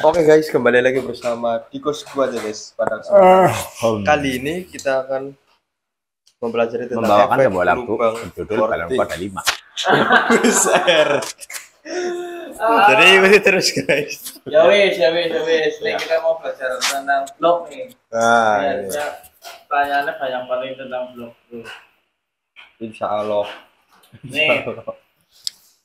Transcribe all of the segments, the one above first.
Oke guys, kembali lagi bersama Diko Squad ya guys. Pada kesempatan kali ini kita akan mempelajari tentang membawakan efek sebuah lagu lubang berjudul Balon porting. Kota 5. Besar. Jadi ikuti terus guys. Ya wis. Nih kita mau belajar tentang blog nih. Nah, Ya, ini. pertanyaannya banyak paling tentang blog tuh. Insya Allah. Nih,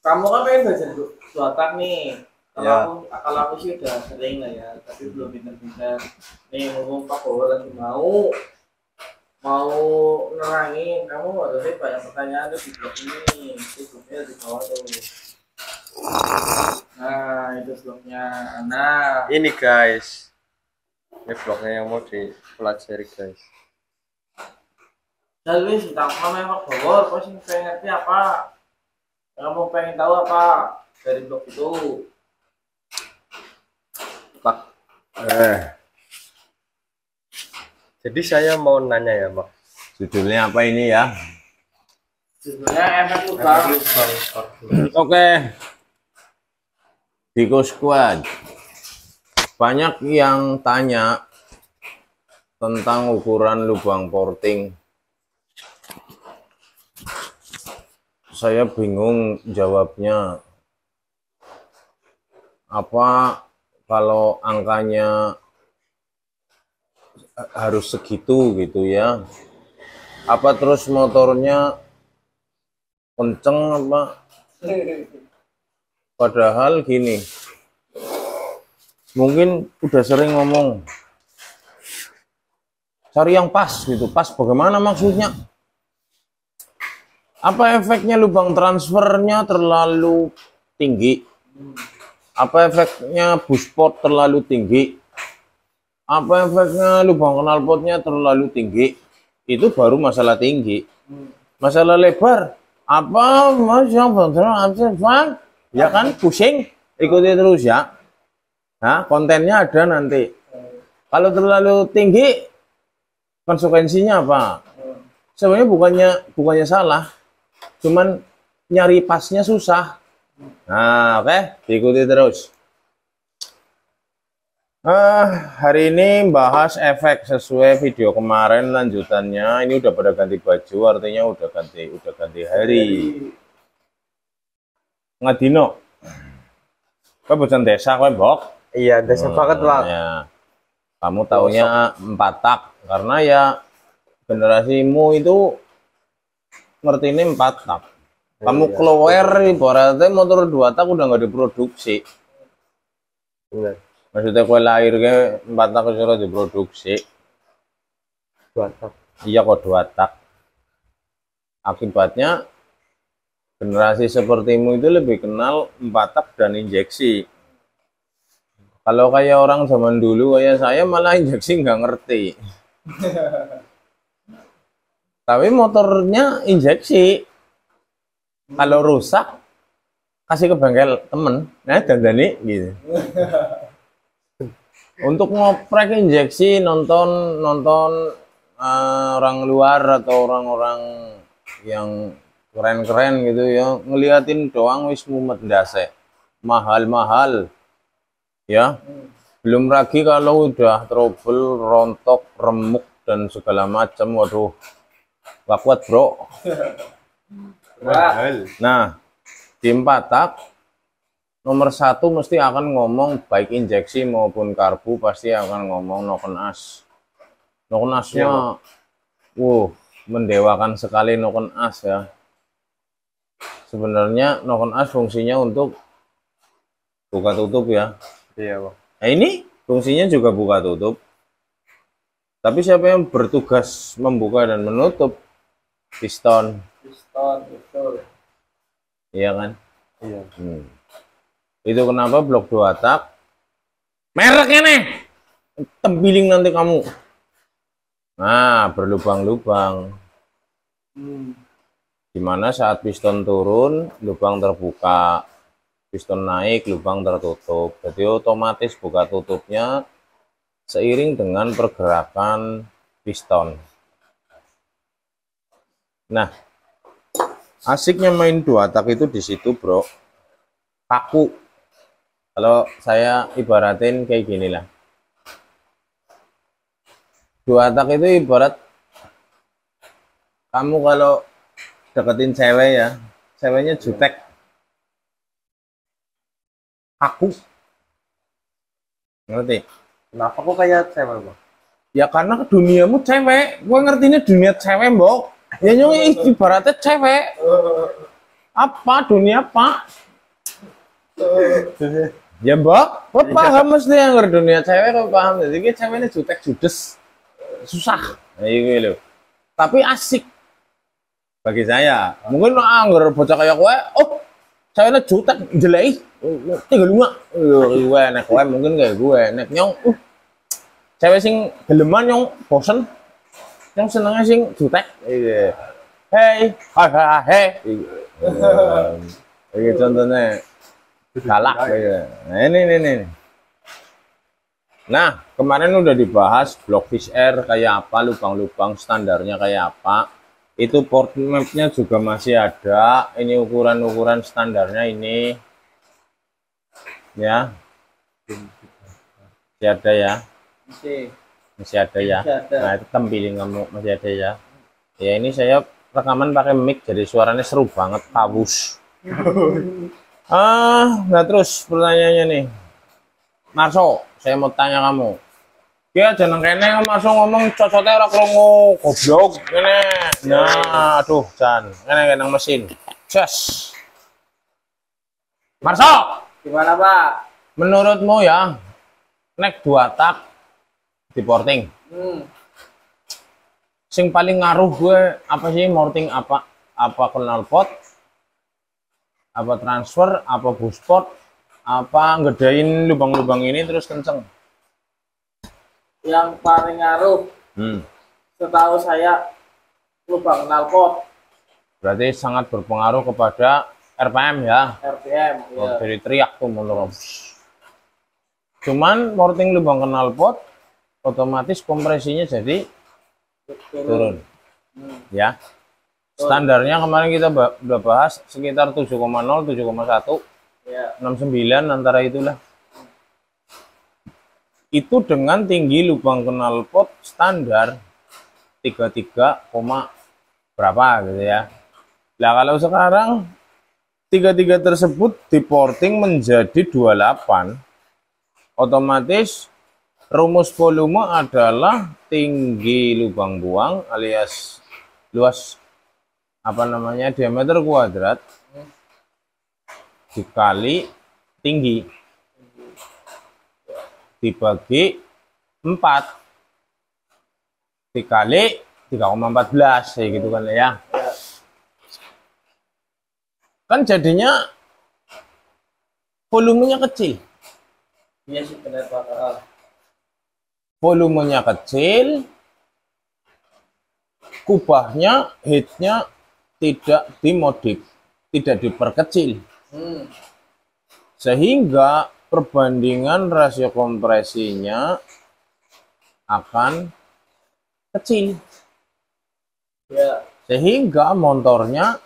kamu kan pengen belajar dua nih. Kalau aku sih udah sering lah ya, tapi belum pintar-pintar. Nih, ngomong Pak Bowo lagi mau nerangin, kamu harusnya banyak pertanyaan tuh di blog ini. Itu blognya di bawah tuh. Nah, itu blognya. Nah, Ini guys. Ini vlognya yang mau dipelajari guys. jadi tentang mana Pak Bowo, kau sih pengen ngerti apa? Kamu pengen tahu apa dari blog itu? Pak. Jadi saya mau nanya ya Pak. Judulnya apa ini ya? Judulnya efek lubang. Oke, Diko Squad. Banyak yang tanya tentang ukuran lubang porting. Saya bingung jawabnya. Apa kalau angkanya harus segitu gitu ya? Apa terus motornya kenceng apa? Padahal gini, mungkin udah sering ngomong cari yang pas gitu. Pas bagaimana maksudnya? Apa efeknya lubang transfernya terlalu tinggi? Apa efeknya busport terlalu tinggi? Apa efeknya lubang knalpotnya terlalu tinggi? Itu baru masalah tinggi. Masalah lebar, apa mas yang bang? Ya kan pusing, ikuti terus ya. Nah, kontennya ada nanti. Kalau terlalu tinggi, konsekuensinya apa? Sebenarnya bukannya salah, cuman nyari pasnya susah. Nah, oke, diikuti terus. Hari ini bahas efek sesuai video kemarin lanjutannya. Ini udah pada ganti baju, artinya udah ganti hari. Ngadino. Kowe bocan desa kowe, Mbok? Iya, desa banget Pak. Ya. Kamu taunya 4 tak karena ya generasimu itu ngerti ini 4 tak. Kamu keluar ibaratnya motor 2 tak udah nggak diproduksi. Benar. Maksudnya kue lahir ke 4 tak sudah diproduksi. 2 tak. Iya kok 2 tak. Akibatnya generasi sepertimu itu lebih kenal 4 tak dan injeksi. Kalau kayak orang zaman dulu kayak saya malah injeksi nggak ngerti. Tapi motornya injeksi. Kalau rusak kasih ke bengkel temen, nah dandani gitu. Untuk ngoprek injeksi nonton orang luar atau orang-orang yang keren-keren gitu ya, ngeliatin doang wis mumet ndase. Mahal-mahal. Ya. Belum lagi kalau udah trouble, rontok, remuk dan segala macam, waduh. Gak kuat, Bro. Nah, di 4 tak nomor 1 mesti akan ngomong baik injeksi maupun karbu pasti akan ngomong noken as. Noken asnya mendewakan sekali noken as ya. Sebenarnya noken as fungsinya untuk buka tutup ya. Iya Pak. Nah ini fungsinya juga buka tutup. Tapi siapa yang bertugas membuka dan menutup? Piston. Piston, betul. Iya kan? Iya. Itu kenapa blok 2 tak mereknya nih tembiling nanti kamu. Nah, berlubang-lubang. Dimana saat piston turun, lubang terbuka. Piston naik, lubang tertutup. Jadi otomatis buka tutupnya seiring dengan pergerakan piston. Nah, asiknya main 2 tak itu di situ, Bro. Kaku. Kalau saya ibaratin kayak gini lah. Dua tak itu ibarat kamu kalau deketin cewek ya, ceweknya jutek, aku, ngerti? Kenapa kok kayak cewek, Bang? Ya karena duniamu cewek, gue ngertinya dunia cewek, mbok. Ya nyong ibaratnya cewek. Apa dunia apa? Ya mbok, kau paham mesti yang dunia cewek kau paham. Jadi kayak ceweknya jutek judes, susah. Nah, gitu loh. Tapi asik bagi saya. Mungkin anggar bocah kayak gue, oh ceweknya jutek jelek, tinggal lunga. Gue nek gue mungkin kayak gue, nek nyong, cewek sing geleman nyong bosen, nyong senengnya sing jutek. Hey, hey. Ini contohnya galak. Nah, ini. Nah, kemarin udah dibahas Blockfish Air kayak apa, lubang-lubang standarnya kayak apa. Itu port map-nya juga masih ada. Ini ukuran-ukuran standarnya ini. Ya. Masih ada ya. Masih ada ya. Nah, itu tampilin kamu masih ada ya. Ya, ini saya rekaman pakai mic jadi suaranya seru banget, kawus. Nah terus pertanyaannya nih, Marso, saya mau tanya kamu. Ya jangan kene Marso ngomong cocoknya ora krungu goblok kene. Nah, aduh, Jan, kene mesin. Jas. Marso, Gimana Pak? menurutmu ya, nek 2 tak di porting. Sing paling ngaruh gue apa sih morting apa knalpot, apa transfer, apa busport, apa ngedain lubang-lubang ini terus kenceng. Yang paling ngaruh, setahu saya lubang knalpot. Berarti sangat berpengaruh kepada RPM ya. RPM. Ya. Dari teriak tuh menurut. Cuman morting lubang knalpot otomatis kompresinya jadi turun. Ya. Standarnya kemarin kita udah bahas sekitar 7,0, 7,1, ya. 69 antara itulah. Itu dengan tinggi lubang knalpot standar 33, berapa gitu ya. Nah kalau sekarang 33 tersebut diporting menjadi 28, otomatis rumus volume adalah tinggi lubang buang alias luas diameter kuadrat dikali tinggi dibagi 4 dikali 3,14 kayak gitu kan ya. Kan jadinya volumenya kecil. Iya sih benar Pak. Volumenya kecil, kubahnya, headnya tidak dimodif, tidak diperkecil. Sehingga perbandingan rasio kompresinya akan kecil. Ya. Sehingga motornya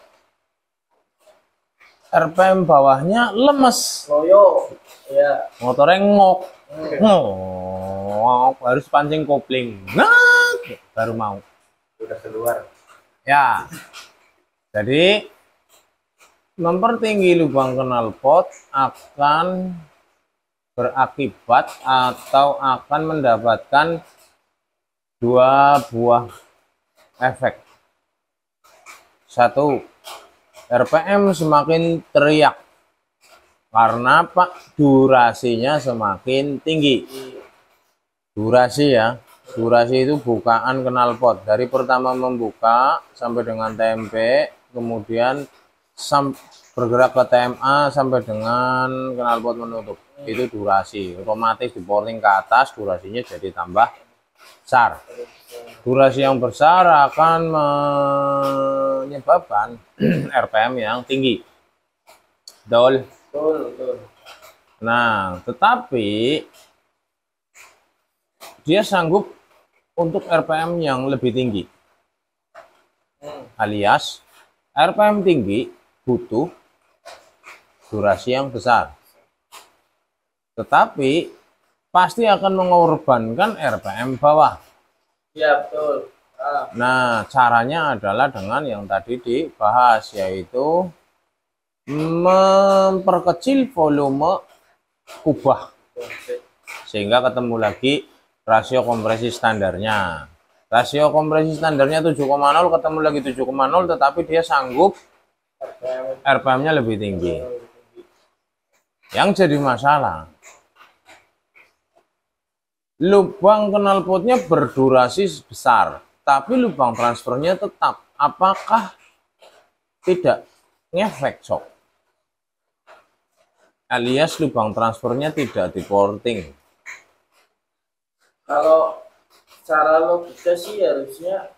RPM bawahnya lemes. Loyo. Ya. Motornya ngok. Ngok, harus pancing kopling. Nah, baru mau. Udah keluar. Ya. Jadi mempertinggi lubang knalpot akan berakibat atau akan mendapatkan 2 buah efek. 1, RPM semakin teriak. Karena Pak, durasinya semakin tinggi. Durasi ya. Durasi itu bukaan knalpot. Dari pertama membuka sampai dengan TMP, kemudian bergerak ke TMA sampai dengan knalpot menutup. Itu durasi. Otomatis di porting ke atas, durasinya jadi tambah besar. Durasi yang besar akan menyebabkan RPM yang tinggi. Betul. Betul. Nah, tetapi dia sanggup untuk RPM yang lebih tinggi. Alias RPM tinggi butuh durasi yang besar. tetapi pasti akan mengorbankan RPM bawah. Iya, betul. Nah, caranya adalah dengan yang tadi dibahas, yaitu memperkecil volume kubah sehingga ketemu lagi rasio kompresi standarnya. Rasio kompresi standarnya 7,0 ketemu lagi 7,0, tetapi dia sanggup RPM-nya lebih tinggi. Yang jadi masalah, lubang knalpotnya berdurasi besar, tapi lubang transfernya tetap. Apakah tidak ngefek shock? Alias lubang transfernya tidak diporting. Kalau cara logika sih harusnya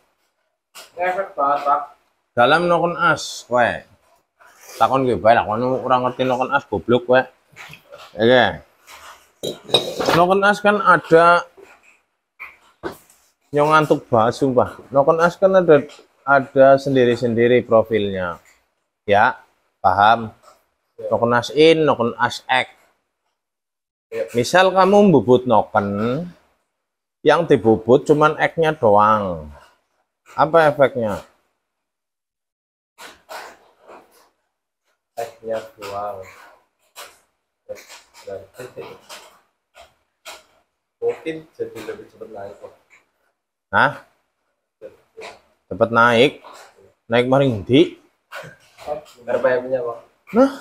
ngefek banget, Pak. Dalam nokon as, we. Takon gue bae lah, kono ora ngerti nokon as goblok we. Oke. Nokon as kan ada yang ngantuk banget sumpah. Nokon as kan ada sendiri-sendiri profilnya. Ya, paham? Nokon as in, nokon as ek. Misal kamu bubut noken, yang dibubut cuman eknya doang. Apa efeknya? Eknya doang. Berarti mungkin jadi lebih cepat naik kok. Hah? Cepat naik? Naik maring di? RPM-nya Pak. Nah,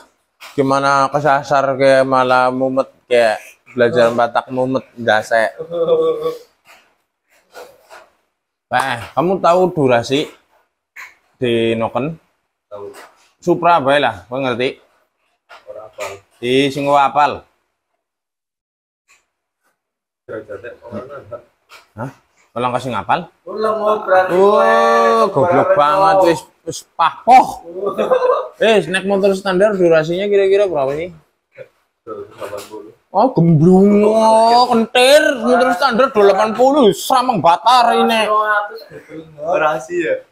gimana kesasar kayak malah mumet kayak belajar Batak mumet dase. Kamu tahu durasi di noken? Tahu Supra bae lah, kowe ngerti? ora apa. Di sing apal. Derajatnya orang ada. Hah? Ulang kasih ngapal? Ulang berarti. Goblok banget wis pahpoh. Naik motor standar durasinya kira-kira berapa nih? 280. Oh, gemblung, kentir, motor standar 280, seramang batar ini. Durasi ya.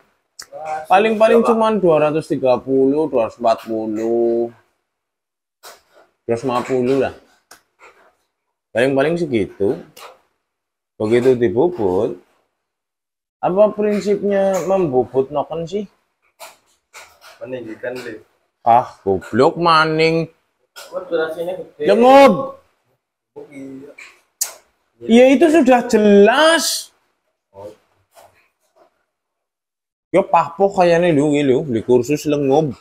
Paling-paling cuman 230, 240, 250 lah. Paling-paling segitu. Begitu dibubut, apa prinsipnya membubut noken sih? Meninggikan lift. Ah, goblok maning. Durasinya gede. Lengob. Oh iya. Ya itu sudah jelas. Oh, Ya pahpoh kayaknya lu di kursus lengob.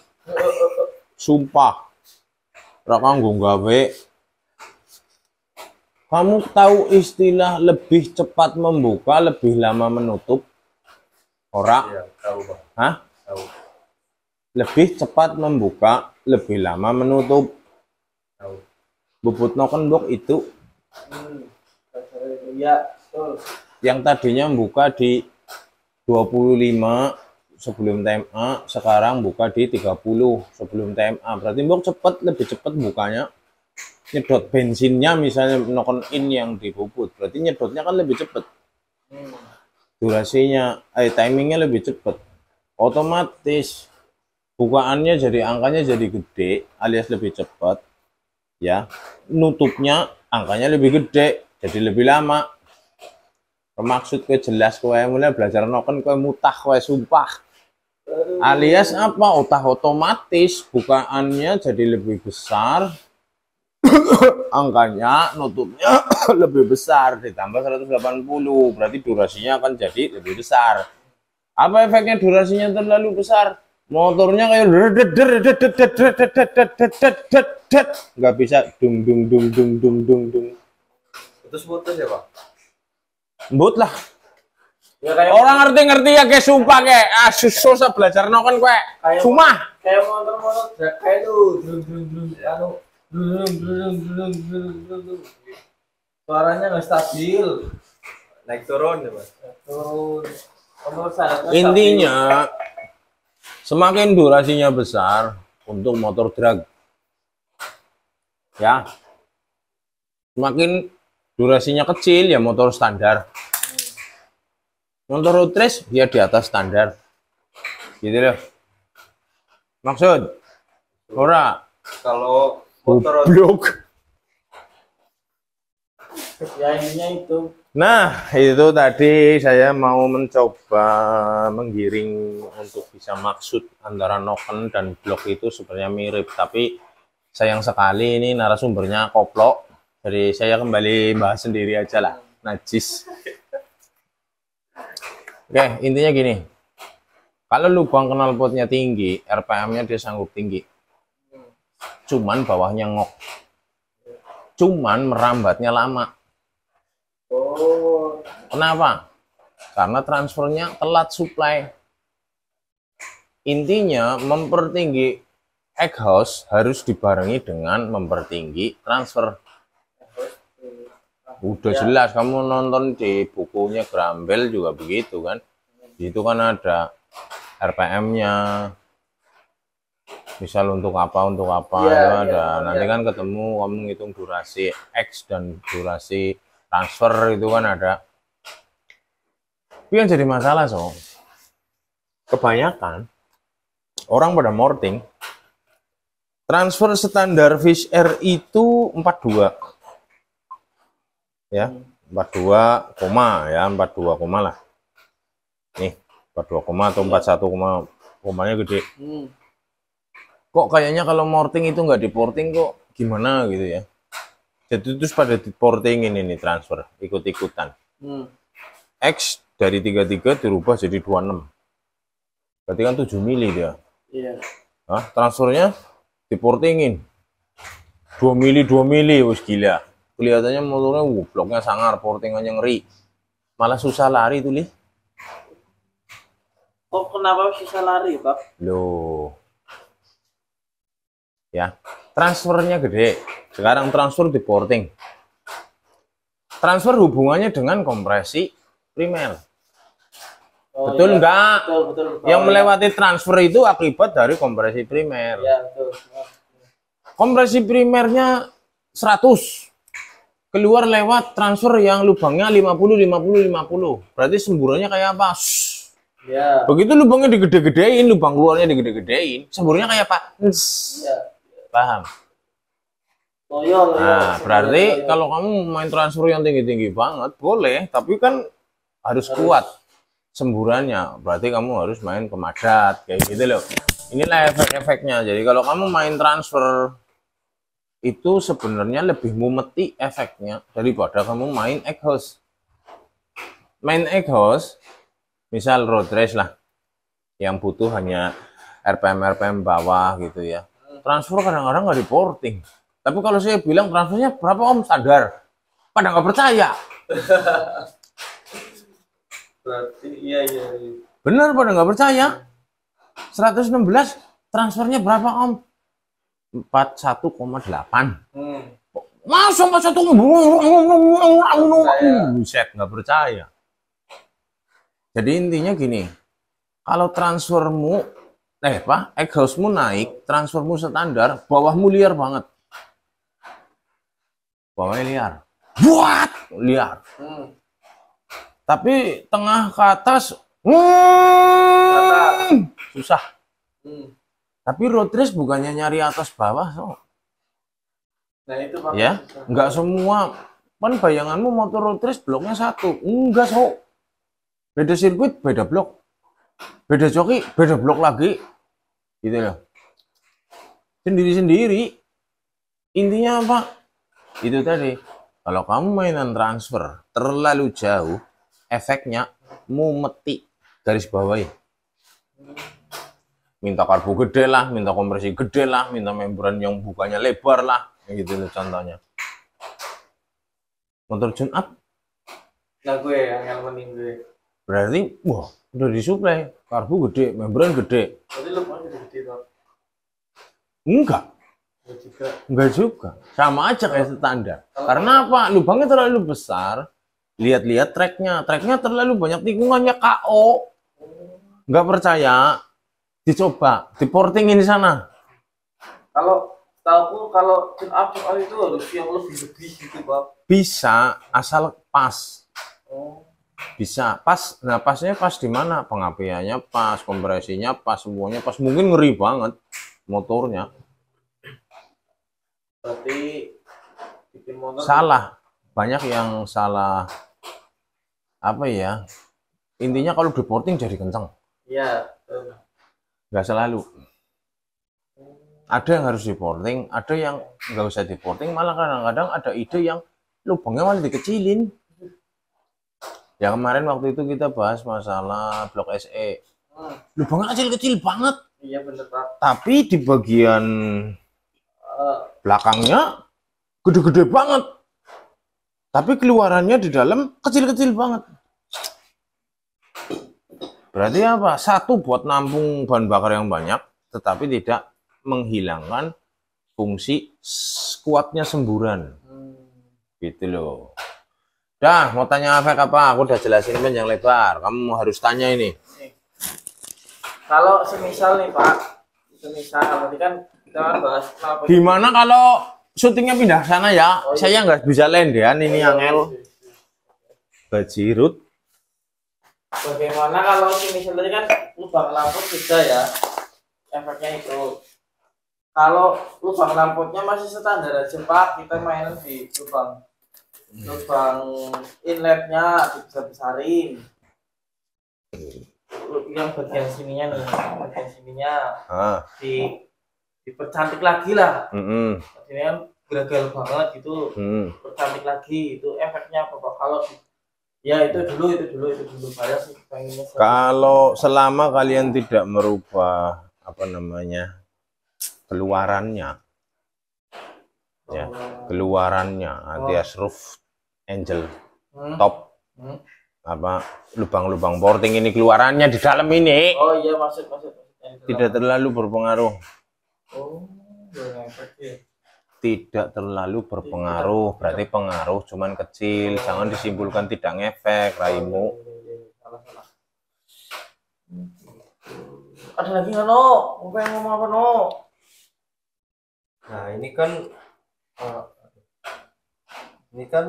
Sumpah. Ra kanggo gawe. Kamu tahu istilah lebih cepat membuka, lebih lama menutup? Ora? iya, tahu Pak. Hah? Tahu. Lebih cepat membuka, lebih lama menutup. Tahu. Bubut noken blok itu Iya, betul. yang tadinya buka di 25 sebelum TMA, sekarang buka di 30 sebelum TMA. Berarti blok lebih cepat bukanya. Nyedot bensinnya misalnya noken in yang dibubut, berarti nyedotnya kan lebih cepat. Durasinya, timingnya lebih cepat. Otomatis bukaannya jadi angkanya jadi gede alias lebih cepat. Ya, nutupnya angkanya lebih gede jadi lebih lama. Maksud gue jelas, kowe mulai belajar noken kowe mutah kowe sumpah. Alias apa? Otomatis bukaannya jadi lebih besar. Angkanya nutupnya lebih besar ditambah 180, berarti durasinya akan jadi lebih besar. Apa efeknya durasinya terlalu besar? Motornya kayak nggak bisa dung dung dung dung dung dung dung. Putus ya Pak. Embut lah. Ya kayak Orang ngerti ya kayak sumpah kayak susah belajar noken kowe. Cuma kayak motor-motor drag kayak tuh, anu, suaranya nggak stabil, Naik turun ya Pak. turun. Nomor saya intinya semakin durasinya besar untuk motor drag, ya, semakin durasinya kecil ya motor standar. Motor road race dia di atas standar, gitu loh. Maksud, ora Kalau motor goblok. Ya intinya itu. Nah, itu tadi saya mau mencoba menggiring untuk bisa maksud antara noken dan blok itu sebenarnya mirip, tapi sayang sekali ini narasumbernya koplo. Jadi saya kembali bahas sendiri aja lah, najis. Oke, intinya gini. Kalau lubang knalpotnya tinggi, RPM-nya dia sanggup tinggi. Cuman bawahnya ngok. Cuman merambatnya lama. Oh. Kenapa? Karena transfernya telat supply. Intinya mempertinggi exhaust harus dibarengi dengan mempertinggi transfer. Udah jelas, kamu nonton di bukunya Grambel juga begitu kan. Itu kan ada RPM-nya. Misal untuk apa itu ada. Nanti kan ketemu kamu ngitung durasi X dan durasi transfer itu kan ada. Tapi yang jadi masalah kebanyakan orang pada morting transfer standar Fish Air itu 42 ya, 42 koma ya, 42 koma lah nih, 42 koma atau 41 komanya gede. Kok kayaknya kalau morting itu nggak diporting kok gimana gitu ya. Jadi terus pada diporting ini nih transfer ikut-ikutan. X dari 33 dirubah jadi 26. Berarti kan 7 mili dia. Iya. Nah, transfernya diportingin 2 mili wis gila. Kelihatannya motornya bloknya sangar, portingannya ngeri. Malah susah lari tuh, Li. Kok kenapa susah lari, Pak? Loh. Ya, transfernya gede. Sekarang transfer di porting. Transfer hubungannya dengan kompresi primer. Oh, betul iya. enggak? Betul. Yang melewati transfer itu akibat dari kompresi primer. Ya, betul. Kompresi primernya 100. Keluar lewat transfer yang lubangnya 50. Berarti semburannya kayak apa? Ya. Begitu lubangnya digede-gedein, lubang keluarnya digede-gedein, semburannya kayak apa? Ya. Paham? Loyol. Nah, berarti kalau kamu main transfer yang tinggi-tinggi banget, boleh, tapi kan harus kuat semburannya. Berarti kamu harus main pemadat, kayak gitu loh. Inilah efek-efeknya. Jadi kalau kamu main transfer, itu sebenarnya lebih mumeti efeknya daripada kamu main exhaust. Main exhaust, misal road race lah, yang butuh hanya RPM bawah gitu ya. Transfer kadang-kadang nggak diporting. Tapi kalau saya bilang transfernya berapa om standar, pada nggak percaya. Berarti iya. Bener, pada nggak percaya. 116 transfernya berapa om? 41,8. Masa 41,8? Buset, nggak percaya. Jadi intinya gini, kalau transfermu exhaustmu naik, transfermu standar, bawahmu liar banget. Bawahnya liar. Buat liar. Tapi tengah ke atas susah. Tapi road race bukannya nyari atas bawah, Nah, itu Pak. ya, nggak semua. Kan bayanganmu motor road race bloknya satu. Enggak, beda sirkuit, beda blok. Beda joki, beda blok lagi. Gitu loh. Sendiri-sendiri. Intinya apa? Itu tadi. Kalau kamu mainan transfer terlalu jauh, efeknya mumeti, garis bawahi. Minta karbu gede lah, minta kompresi gede lah, minta membran yang bukanya lebar lah, gitu loh contohnya. Motor tune up. Nah, gue yang mending gue. Berarti, wah, udah disuplai, karbu gede, membran gede. Berarti lu mau gede Pak? Enggak juga. Sama aja kayak standar. Karena apa? Lubangnya terlalu besar. Lihat-lihat treknya terlalu banyak tikungannya KO. Nggak percaya? Dicoba, diportingin di sana. Kalau tahu kalau tune up itu harus yang lebih gitu Pak. Bisa, asal pas. Bisa pas. Nah, pasnya pas di mana? Pengapiannya pas, kompresinya pas, semuanya pas. Mungkin ngeri banget motornya. Berarti bikin motor Salah. banyak yang salah apa ya? Intinya kalau di porting jadi kencang. Iya. Nggak selalu. Ada yang harus di porting, ada yang nggak usah di porting, malah kadang-kadang ada ide yang lubangnya malah dikecilin. Ya kemarin waktu itu kita bahas masalah blok SE. Lubangnya kecil-kecil banget. Iya bener Pak. Tapi di bagian belakangnya gede-gede banget. Tapi keluarannya di dalam kecil-kecil banget. Berarti apa? Satu buat nampung bahan bakar yang banyak, tetapi tidak menghilangkan fungsi kuatnya semburan. Gitu loh. Dah, mau tanya efek apa? Aku udah jelasin panjang lebar. Kamu harus tanya ini. Kalau semisal nih Pak, semisal nanti kan kita bahas kenapa. Gimana kalau syutingnya pindah sana ya? Oh, iya. Saya nggak bisa lendean ini Angel. Bajirut. Bagaimana kalau semisal tadi kan lubang lampu juga ya efeknya itu. Kalau lubang lampunya masih standar aja Pak, kita mainin di lubang inletnya dibesar-besarin. Yang bagian sininya nih, bagian sininya dipercantik lagi lah. Ini kan gagal banget gitu, percantik lagi itu efeknya apa Pak? Kalau ya itu dulu saya sih pengennya. Kalau selama kalian tidak merubah apa namanya keluarannya, ya keluarannya alias roof angel top apa lubang-lubang porting ini keluarannya di dalam ini. Oh iya maksud tidak terlalu berpengaruh. Oh ya. Tidak terlalu berpengaruh, berarti pengaruh cuman kecil. Jangan disimpulkan tidak ngefek, raimu. Salah. Ada lagi nggak No? Mau ngomong apa No? Nah ini kan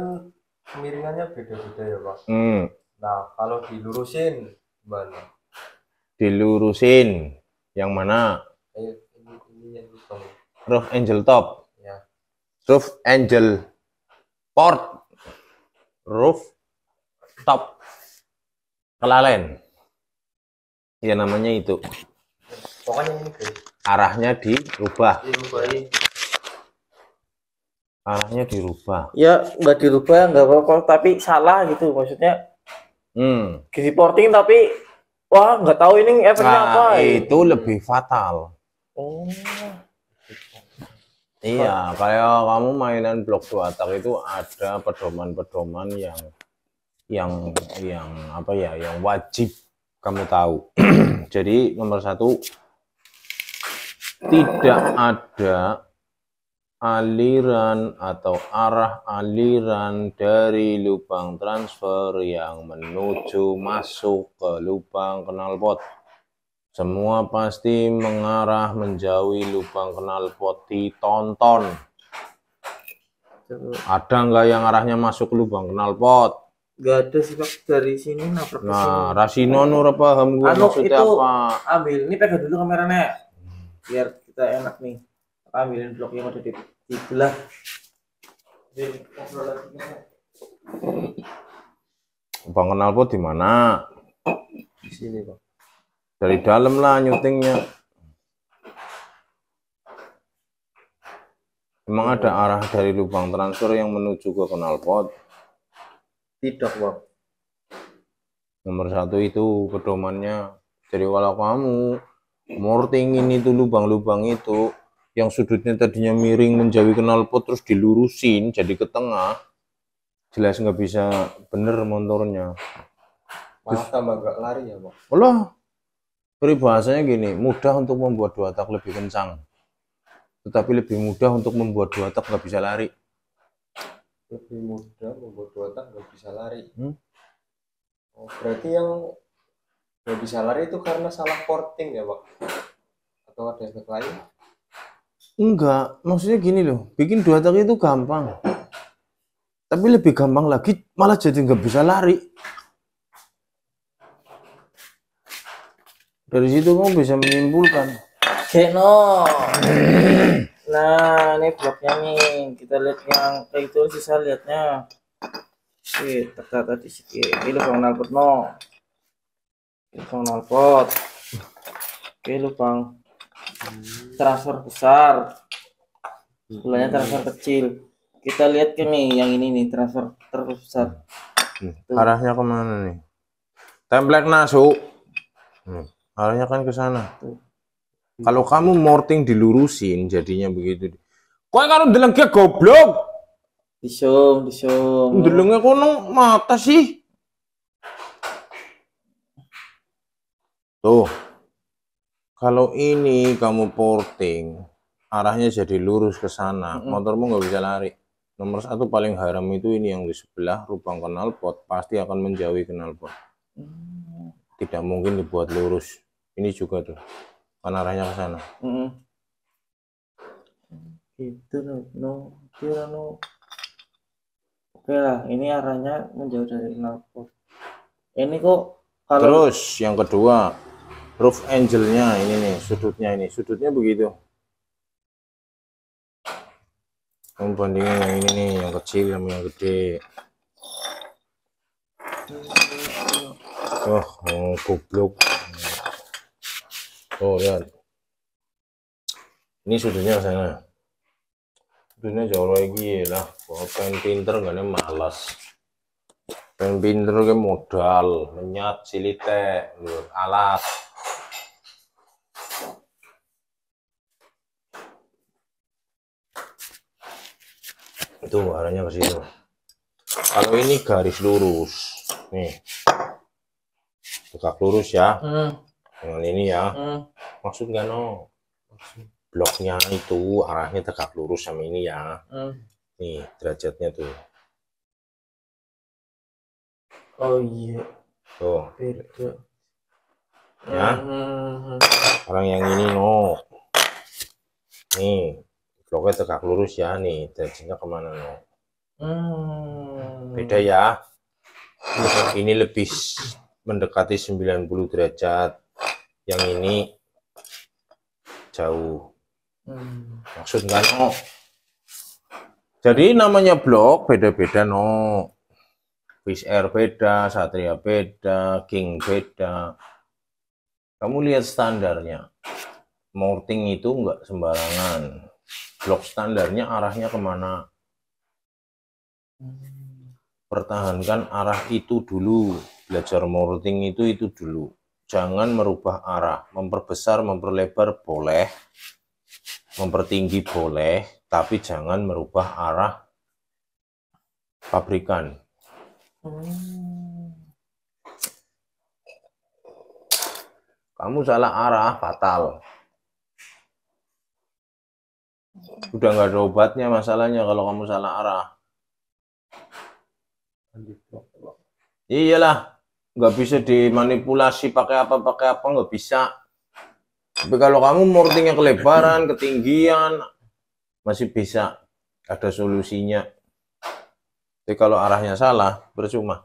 kemiringannya beda-beda ya Pak. Nah kalau dilurusin gimana? Dilurusin yang mana? Ini yang lubang. Roof angel top. Ya. Roof angel port. Roof top. Kelalen. Ya namanya itu. Pokoknya ini guys. Arahnya dirubah. Dirubahin. Arahnya dirubah. Ya nggak dirubah nggak apa-apa tapi salah gitu maksudnya. Di porting tapi wah nggak tahu ini efeknya apa. Itu lebih fatal. Oh. Iya, kayak kamu mainan blok 2 tak itu ada pedoman-pedoman yang apa ya, yang wajib kamu tahu. Jadi nomor 1, tidak ada aliran atau arah aliran dari lubang transfer yang menuju masuk ke lubang knalpot. Semua pasti mengarah menjauhi lubang knalpot, ditonton. Ada nggak yang arahnya masuk ke lubang knalpot? Nggak ada sih Pak, dari sini nabrak ke sini. Nah, Rasino nur paham gue maksudnya itu, apa? Ambil, ini pegang dulu kameranya. Biar kita enak nih. Ambilin blok yang ada di belah. Lubang knalpot di mana? Di sini Pak. Dari dalam lah nyutingnya. Emang ada arah dari lubang transfer yang menuju ke knalpot? Tidak Pak. Nomor 1 itu pedomannya. Jadi kalau kamu mortingin itu lubang-lubang itu yang sudutnya tadinya miring menjauhi knalpot terus dilurusin jadi ke tengah, jelas nggak bisa bener motornya. Malah tambah gak lari ya Pak. Allah, peribahasanya gini, mudah untuk membuat 2 tak lebih kencang, tetapi lebih mudah untuk membuat 2 tak nggak bisa lari. Lebih mudah membuat 2 tak nggak bisa lari. Oh, berarti yang nggak bisa lari itu karena salah porting ya Pak? Atau ada efek lain? Enggak, maksudnya gini loh, bikin 2 tak itu gampang, tapi lebih gampang lagi malah jadi nggak bisa lari. Dari situ kamu bisa menyimpulkan. No. Nah, ini bloknya nih. Kita lihat yang kayak itu sisa lihatnya. Oke, tertata di sini. Ini lubang knalpot no. Ini lubang knalpot. Oke, lubang transfer besar. Sebelahnya transfer kecil. Kita lihat ke nih yang ini nih transfer terbesar. Arahnya kemana nih? Template masuk. Arahnya kan ke sana. Kalau kamu morting dilurusin jadinya begitu. Kok kalau delengnya goblok? Disum. Delengnya kono mata sih. Tuh. Kalau ini kamu porting, arahnya jadi lurus ke sana. Motormu nggak bisa lari. Nomor satu paling haram itu ini yang di sebelah lubang knalpot, pasti akan menjauhi knalpot. Tidak mungkin dibuat lurus. Ini juga tuh. Kan arahnya ke sana. Itu no. Oke lah, ini arahnya menjauh dari knalpot. Ini kok kalau Terus yang kedua, roof angle-nya ini nih, sudutnya begitu. Kamu bandingin yang ini nih, yang kecil sama yang gede. Goblok. Oh lihat, ini sudutnya ke sana. Sudutnya jauh lagi lah. Kalau pengen pinter gak malas. Pengen pinter ke modal, menyat, silite, alat. Itu arahnya ke situ. Kalau ini garis lurus, nih, tegak lurus ya. Dengan ini ya. Maksud nggak no? Bloknya itu arahnya tegak lurus sama ini ya. Nih derajatnya tuh. Oh iya. Tuh. Beda. Ya. Sekarang yang ini no. Nih bloknya tegak lurus ya. Nih derajatnya kemana no? Beda ya. Ini lebih mendekati 90 derajat. Yang ini jauh. Maksud nggak no? Jadi namanya blok beda-beda no. Wizz Air beda, Satria beda, King beda. Kamu lihat standarnya. Morting itu nggak sembarangan. Blok standarnya arahnya kemana? Pertahankan arah itu dulu. Belajar morting itu dulu. Jangan merubah arah. Memperbesar, memperlebar boleh. Mempertinggi boleh. Tapi jangan merubah arah pabrikan. Kamu salah arah, fatal. Udah nggak ada obatnya masalahnya kalau kamu salah arah. Iyalah, nggak bisa dimanipulasi pakai apa nggak bisa. Tapi kalau kamu mortingnya kelebaran, ketinggian, masih bisa ada solusinya. Tapi kalau arahnya salah, percuma.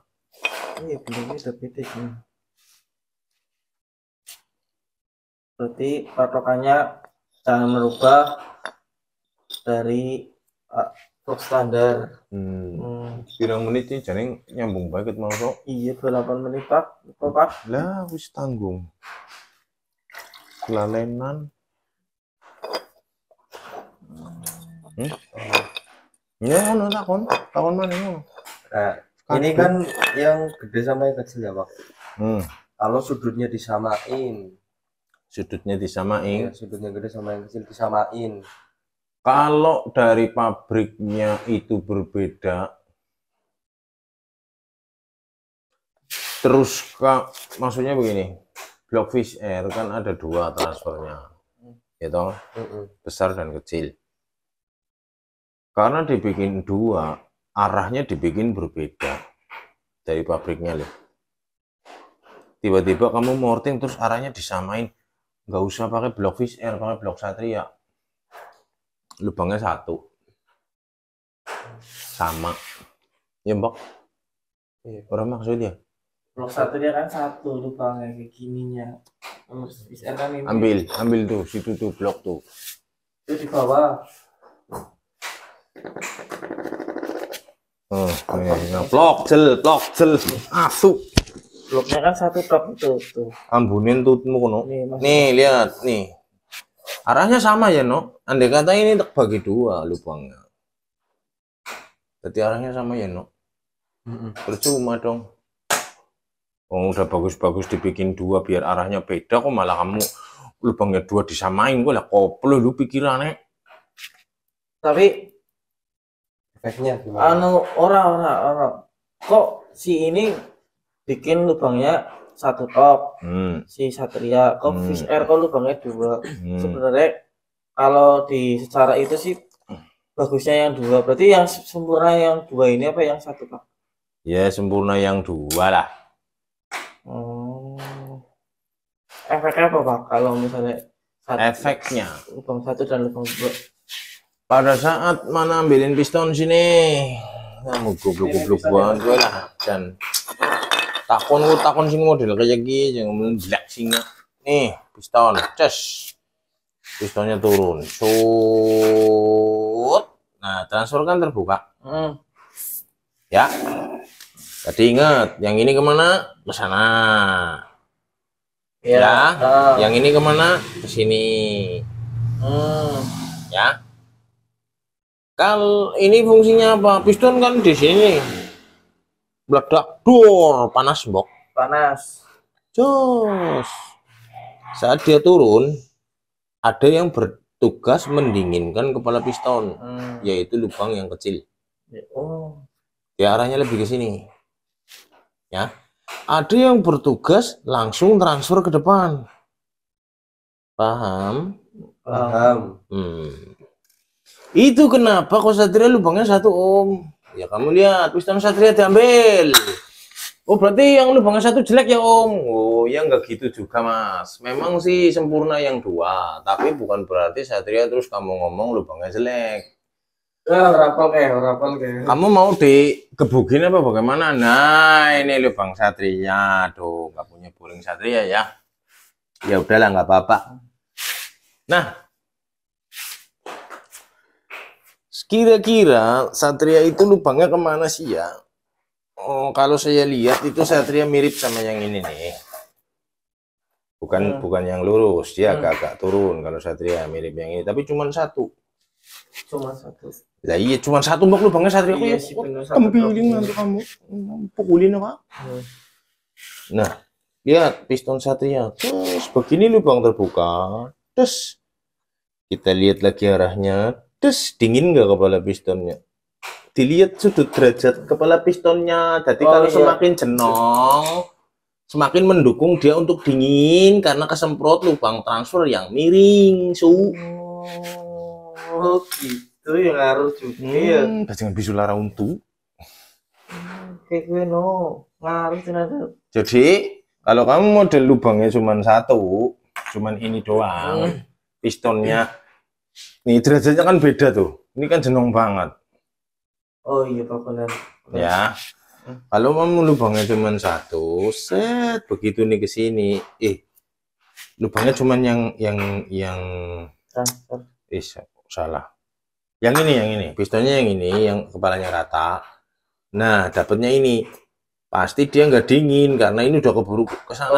Iya, belum ada beda. Berarti patokannya jangan merubah dari blok standar. Pirang menit ini jadi nyambung banget mau so. Iya, 28 menit pak. Lah wis tanggung. Kelalenan. Ya, takon mana ngono. Nah, ini kan yang gede sama yang kecil ya, Pak. Kalau sudutnya disamain. Sudutnya disamain. Ya, sudutnya gede sama yang kecil disamain. Kalau dari pabriknya itu berbeda, terus maksudnya begini, blok Wizz Air kan ada dua transfernya, gitu, besar dan kecil. Karena dibikin dua, arahnya dibikin berbeda dari pabriknya loh. Tiba-tiba kamu morting terus arahnya disamain, nggak usah pakai blok Wizz Air, pakai blok Satria. Lubangnya satu, sama, ya mbak. Orang maksudnya. Blok satu dia kan satu lubangnya kayak gininya. Kan ini. Ambil tuh, situ tuh blok tuh. Itu di bawah. Plok jel, asu. Bloknya kan satu tok itu tuh. Ambunin tutmu kono. Nih, Nih, lihat nih. Arahnya sama ya, no. Andai kata ini terbagi dua lubangnya. Jadi arahnya sama ya, no. Percuma dong. Oh, udah bagus-bagus dibikin dua biar arahnya beda, kok malah kamu lubangnya dua disamain, gue lah koplo lu pikirannya. Tapi Efeknya gimana? orang kok si ini bikin lubangnya satu tok, si Satria kok Fish Air kok lubangnya dua. Sebenarnya kalau di secara itu sih bagusnya yang dua, berarti yang sempurna yang dua ini apa yang satu tok? Ya sempurna yang dua lah. Efeknya apa Pak kalau misalnya Efeknya lubang satu dan lubang dua? pada saat mana ambilin piston sini, kamu goblok banget gue lah. Dan takon sini model kayak gini, jangan black singa. Nih piston, pistonnya turun, shoot. Nah transfer kan terbuka. Ya, jadi ingat, yang ini kemana? Ke sana. Ya, yang ini kemana? Ke sini. Ya. Kalau ini fungsinya apa? Piston kan di sini. Meledak, dor, panas mbok. Panas. Jos. Saat dia turun, ada yang bertugas mendinginkan kepala piston, yaitu lubang yang kecil. Ya arahnya lebih ke sini. Ya. Ada yang bertugas langsung transfer ke depan. Paham? Paham. Itu kenapa kok Satria lubangnya satu om? Ya kamu lihat piston Satria diambil. Oh berarti yang lubangnya satu jelek ya om? Oh ya nggak gitu juga mas. Memang sih sempurna yang dua, tapi bukan berarti Satria terus kamu ngomong lubangnya jelek. Rapal kayak. Kamu mau dikebukin apa bagaimana? Nah ini lubang Satria tuh, nggak punya boring Satria ya. Ya udahlah nggak apa-apa. Nah. Kira-kira Satria itu lubangnya kemana sih ya? Oh, kalau saya lihat itu Satria mirip sama yang ini nih. Bukan yang lurus, dia agak turun kalau Satria mirip yang ini, tapi cuma satu. Lah iya cuma satu mbak lubangnya Satria. Iya sih benar. Kempilin nanti kamu pukulin apa? Nah, lihat piston Satria. Terus begini lubang terbuka. Terus kita lihat lagi arahnya. Terus dingin nggak kepala pistonnya? Dilihat sudut derajat kepala pistonnya. Jadi kalau semakin jenong, semakin mendukung dia untuk dingin karena kesemprot lubang transfer yang miring. Oh gitu ya ngaruh juga ya. Jangan bisu lara untuk. Kayak gue ngaruh ternyata. Jadi kalau kamu model lubangnya cuma satu, cuman ini doang, pistonnya. Nih derajatnya kan beda tuh. Ini kan jenong banget. Oh iya Pak benar. Ya. Kalau kamu lubangnya cuma satu, set begitu nih ke sini. Lubangnya cuma yang transfer. Salah. Yang ini. Pistonnya yang ini, yang kepalanya rata. Nah, dapatnya ini. Pasti dia nggak dingin karena ini udah keburu ke sana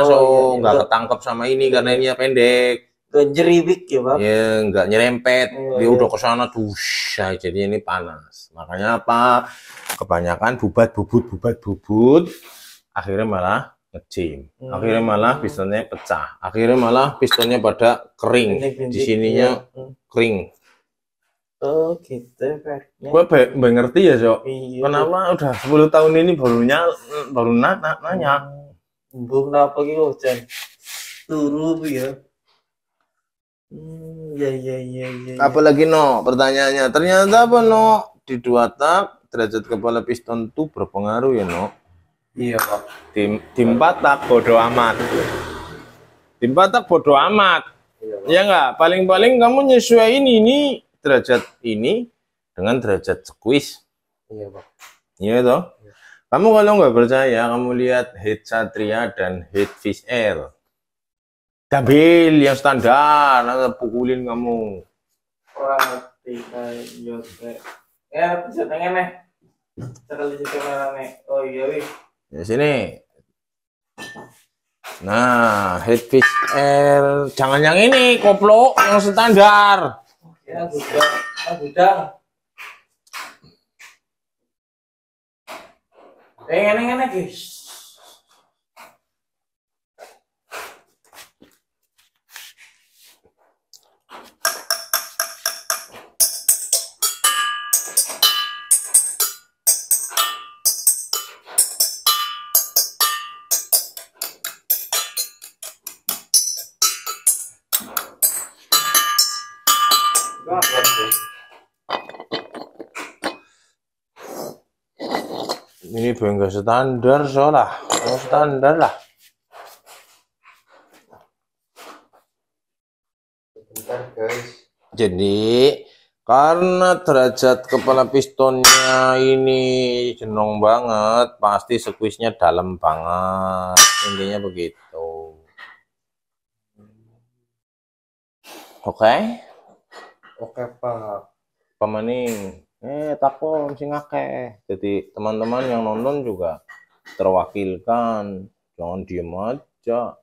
nggak ketangkep sama ini karena ininya pendek. Jeribik ya Pak? Ya nggak nyerempet, dia udah ke sana tuh, jadi ini panas. Makanya apa? Kebanyakan bubat bubut, akhirnya malah ngejim. Akhirnya malah pistonnya pecah. Akhirnya malah pistonnya pada kering. Di sininya kering. Oh gitu efeknya. Gue ngerti ya Sok. Kenapa udah 10 tahun ini baru nanya. Kenapa gitu Chan? Turu ya. Ya. Apalagi pertanyaannya ternyata apa di dua tak derajat kepala piston tuh berpengaruh ya Iya Pak. Di 4 tak bodoh amat. Di 4 tak bodoh amat. Ya enggak, paling-paling kamu nyesuaiin ini derajat ini dengan derajat squeeze. Iya Pak. Iya toh. Kamu kalau nggak percaya, kamu lihat head Satria dan head Fish Air. Ambil yang standar, nanti pukulin kamu. Wah, bisa tengen nih. Cekal di situ merahnya. Oh iya wih. Di sini. Nah, Headfish Air. Jangan yang ini, koplo yang standar. Ya gudang, gudang. Enak guys. Ini bengkel standar soalnya, oh, standar lah. Bentar guys. Jadi karena derajat kepala pistonnya ini jenong banget, pasti squeeze-nya dalam banget. Intinya begitu. Oke? Oke Pak. Pemaning. Takon sing akeh. Jadi teman-teman yang nonton juga terwakilkan. Jangan diem aja.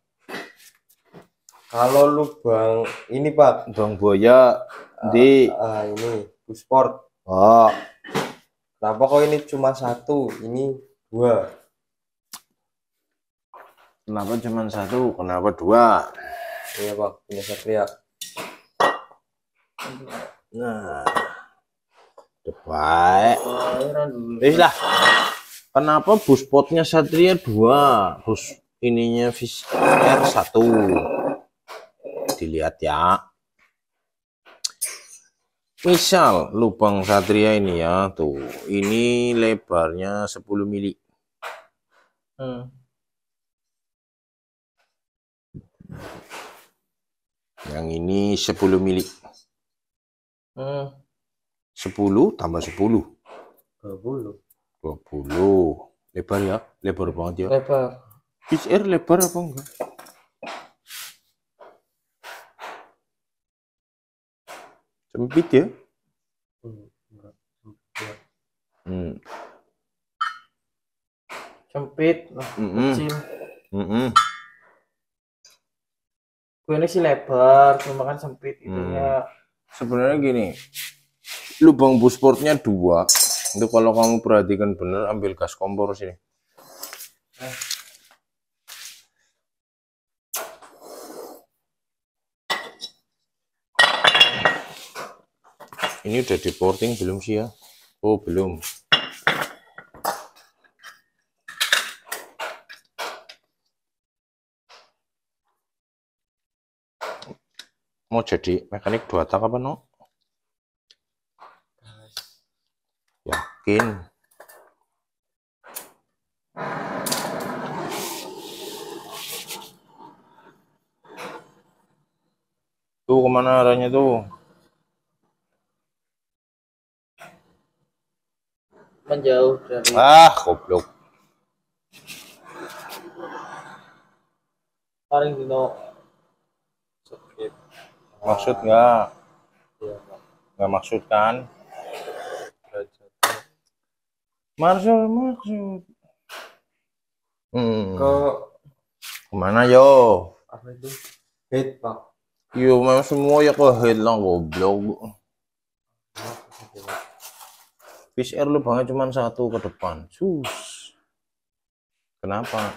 Kalau lubang ini Pak, Bang Buaya di ini busport. oh, Kenapa kok ini cuma satu, ini dua? kenapa cuma satu? Kenapa dua? Iya Pak, punya Satria. Nah, baik. Wis lah. Kenapa buspotnya Satria 2? Bus ininya Fish Air 1. Dilihat ya. Misal lubang Satria ini ya, tuh. Ini lebarnya 10 mili. Yang ini 10 mili. 10 tambah 10. 20. 20. Lebar ya? Lebar banget ya. Lebar. Fish Air lebar apa enggak? Sempit ya? Sempit, kecil. Gue ini sih lebar, cuma kan sempit itunya. Sebenarnya gini, lubang busportnya 2. Itu kalau kamu perhatikan bener, ambil gas kompor sini. Ini udah di porting belum sih ya? Oh belum. Mau jadi mekanik 2 tak apa no? Yakin? Tuh kemana arahnya tuh? Menjauh dari. Goblok. Paling dino. Maksud nggak? Iya Pak. Nggak maksud kan? Maksud. Ke Kemana yo? apa itu? Head Pak. Yo memang semua ya ke head lah goblok. Fish Air lubangnya cuma 1 ke depan. Kenapa?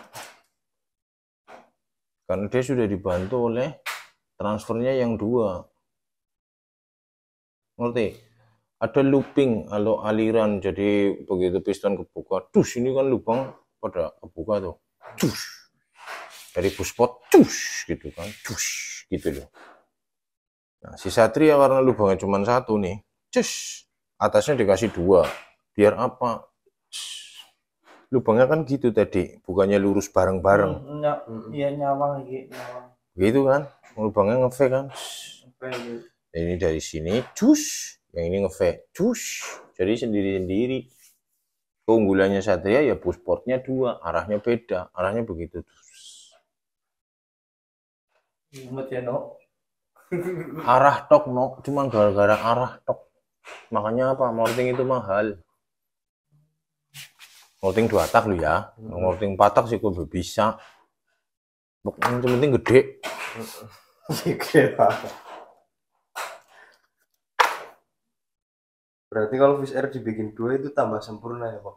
Karena dia sudah dibantu oleh transfernya yang 2. Ngerti? Ada looping atau aliran, jadi begitu piston kebuka, ini kan lubang pada kebuka tuh. Dari buspot, gitu kan. Gitu loh. Nah, si Satria karena lubangnya cuma 1 nih. Atasnya dikasih 2. Biar apa? Lubangnya kan gitu tadi, bukannya lurus bareng-bareng. Iya nyawang gitu. Gitu kan? Lubangnya nge-V kan. Ini dari sini, yang ini nge-V, jadi sendiri-sendiri. Keunggulannya Satria ya busportnya 2, arahnya beda, arahnya begitu. Arah tok no, cuma gara-gara arah tok. Makanya apa? Morting itu mahal. Ngorting 2 tak lu ya. Ngorting 4 tak sih kok bisa. Yang penting gede. Gede banget. Berarti kalau fish air dibikin 2 itu tambah sempurna ya, Pak?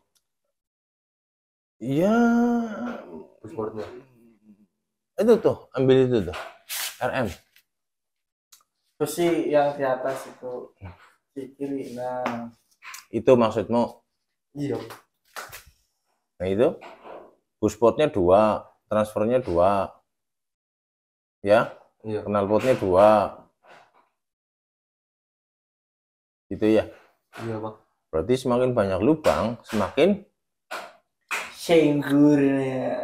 Iya. Bushboardnya. Itu tuh, ambil itu tuh. RM. Terus sih yang di atas itu di kiri. Nah, Itu maksudmu? Iya. Nah itu pushpotnya 2, transfernya 2, ya, Iya. knalpotnya 2, gitu ya. Iya, Pak. Berarti semakin banyak lubang, semakin senggurnya.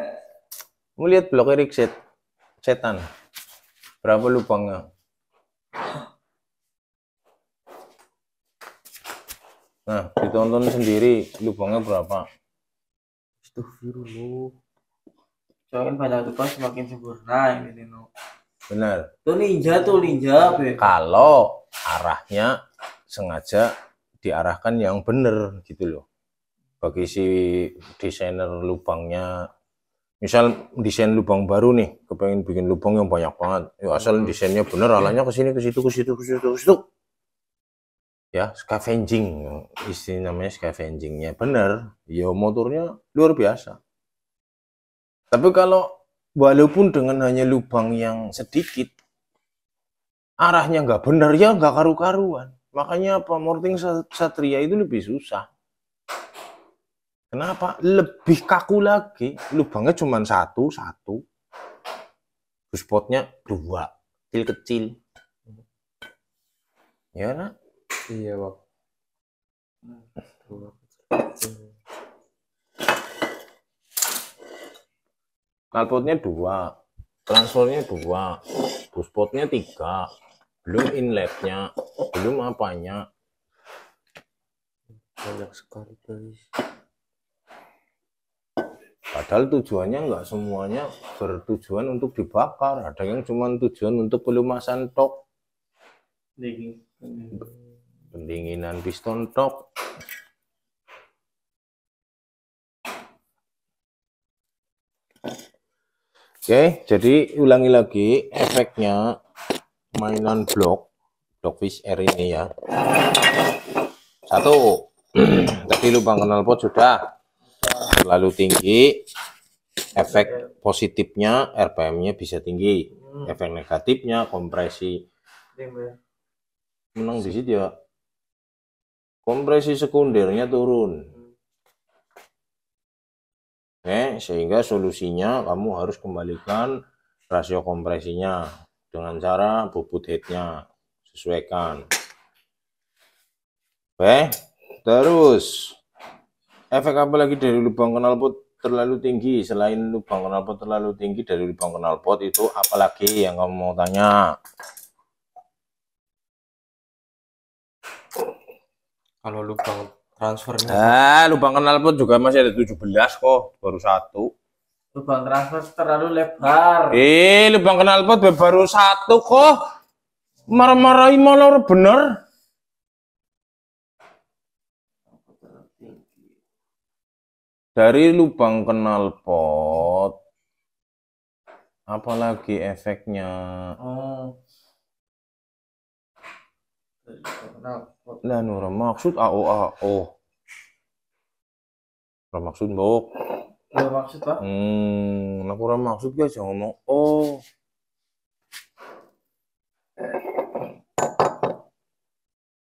melihat blok Erik setan. Berapa lubangnya? Nah, ditonton sendiri lubangnya berapa. Astagfirullah. Semakin banyak lubang semakin sempurna ini no. Benar. Tuh ninja be. Kalau arahnya sengaja diarahkan yang benar gitu loh. Bagi si desainer lubangnya, misal desain lubang baru nih, kepengen bikin lubang yang banyak banget, ya asal desainnya benar, arahnya ke sini, ke situ, ke situ, ke situ, ke situ. Ya, scavenging, istilah namanya scavengingnya benar, ya motornya luar biasa. Tapi kalau walaupun dengan hanya lubang yang sedikit, arahnya nggak benar, ya nggak karu-karuan. Makanya apa, Morting Satria itu lebih susah. Kenapa? Lebih kaku lagi. Lubangnya cuma satu. Bushpotnya 2, kecil-kecil. Ya, nak? Iya, Pak. Knalpotnya 2, transfernya 2, bushpotnya 3, belum inletnya, belum apanya. Banyak sekali, guys. Padahal tujuannya nggak semuanya bertujuan untuk dibakar. Ada yang cuma tujuan untuk pelumasan tok. Pendinginan piston tok. Oke, jadi ulangi lagi efeknya mainan blok fish air ini ya. 1, tadi lubang knalpot sudah terlalu tinggi, efek positifnya RPM-nya bisa tinggi, efek negatifnya kompresi menang di situ ya, kompresi sekundernya turun. Sehingga solusinya kamu harus kembalikan rasio kompresinya dengan cara bobot headnya sesuaikan. Terus efek apa lagi dari lubang knalpot terlalu tinggi? Selain lubang knalpot terlalu tinggi, dari lubang knalpot itu apalagi yang kamu mau tanya? Kalau lubang transfernya, Lubang knalpot juga masih ada 17 kok, baru 1. Lubang transfer terlalu lebar. Lubang knalpot baru 1 kok. Marah-marahin malah bener. Dari lubang knalpot, apalagi efeknya? Lah Nura maksud AO. Maksud Mbok. Maksud Pak? Aku ora maksud guys, jangan ngomong oh.